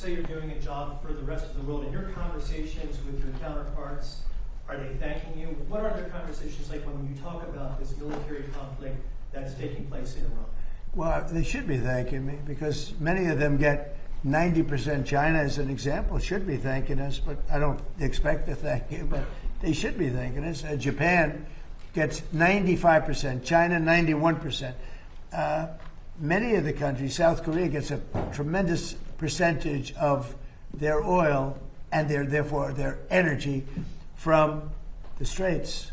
say you're doing a job for the rest of the world. In your conversations with your counterparts, are they thanking you? What are their conversations like when you talk about this military conflict that's taking place in Iran? Well, they should be thanking me because many of them get 90%. China, as an example, should be thanking us, but I don't expect to thank you, but they should be thanking us. Japan gets 95%, China 91%. Many of the countries, South Korea gets a tremendous percentage of their oil and therefore their energy from the Straits,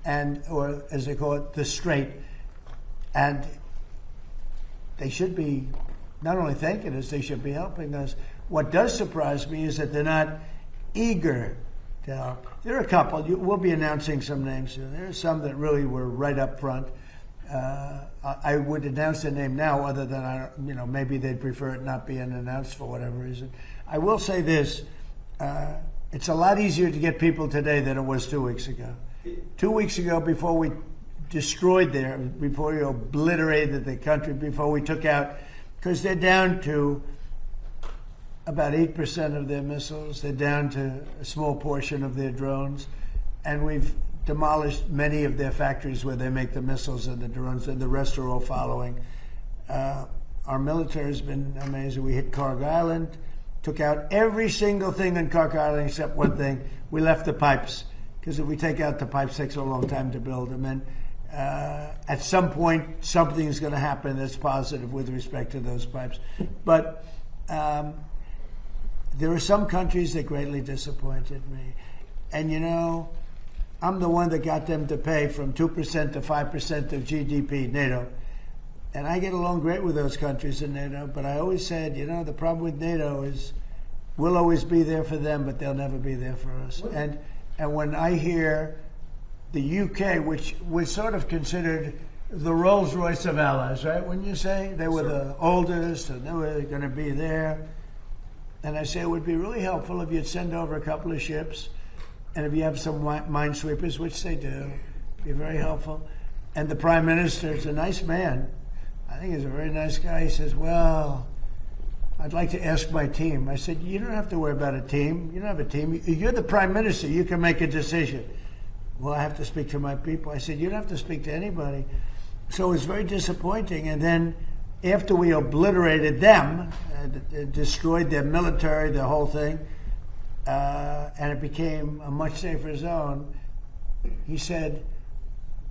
or as they call it, the Strait. And they should be not only thanking us, they should be helping us. What does surprise me is that they're not eager to help. There are a couple. We'll be announcing some names soon. There are some that really were right up front. I would announce their name now, other than maybe they'd prefer it not being announced for whatever reason. I will say this: it's a lot easier to get people today than it was 2 weeks ago. 2 weeks ago, before we destroyed before we obliterated the country, before we took out, because they're down to about 8% of their missiles, they're down to a small portion of their drones, and we've demolished many of their factories where they make the missiles and the drones, and the rest are all following. Our military has been amazing. We hit Carg Island, took out every single thing on Carg Island except one thing. We left the pipes, because if we take out the pipes, it takes a long time to build them. And at some point, something's going to happen that's positive with respect to those pipes. But there are some countries that greatly disappointed me. And I'm the one that got them to pay from 2% to 5% of GDP, NATO. And I get along great with those countries in NATO, but I always said, the problem with NATO is we'll always be there for them, but they'll never be there for us. And when I hear the UK, which was sort of considered the Rolls-Royce of allies, right? When you say they were the oldest and they were going to be there. And I say it would be really helpful if you'd send over a couple of ships, and if you have some minesweepers, which they do, be very helpful. And the Prime Minister is a nice man. I think he's a very nice guy. He says, well, I'd like to ask my team. I said, you don't have to worry about a team. You don't have a team. You're the Prime Minister. You can make a decision. Well, I have to speak to my people. I said, you don't have to speak to anybody. So it was very disappointing. And then after we obliterated them, destroyed their military, the whole thing, and it became a much safer zone, he said,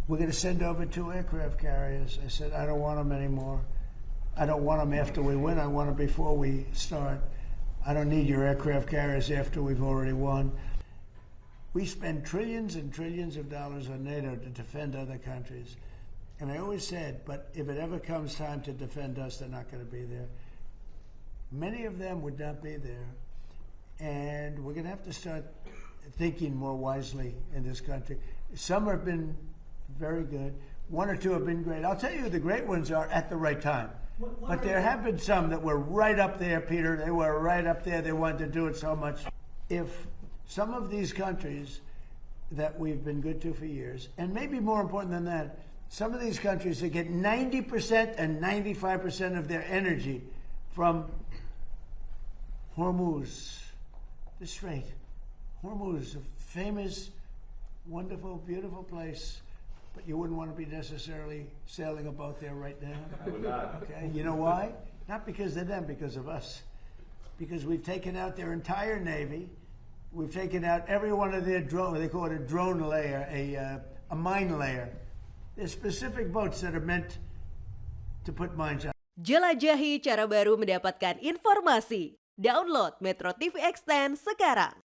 we're going to send over 2 aircraft carriers. I said, I don't want them anymore. I don't want them after we win. I want them before we start. I don't need your aircraft carriers after we've already won. We spend trillions and trillions of dollars on NATO to defend other countries. And I always said, but if it ever comes time to defend us, they're not going to be there. Many of them would not be there. And we're going to have to start thinking more wisely in this country. Some have been very good. 1 or 2 have been great. I'll tell you who the great ones are at the right time. But there have been some that were right up there, Peter. They were right up there. They wanted to do it so much. If some of these countries that we've been good to for years, and maybe more important than that, some of these countries that get 90% and 95% of their energy from Hormuz, the Strait. Hormuz, a famous, wonderful, beautiful place, but you wouldn't want to be necessarily sailing a boat there right now. I would not. Okay, you know why? Not because of them, because of us. Because we've taken out their entire Navy. We've taken out every one of their drone, they call it a drone layer, a mine layer. There's specific boats that are meant to put mines on. Jelajahi cara baru mendapatkan informasi. Download MetroTV Extend sekarang.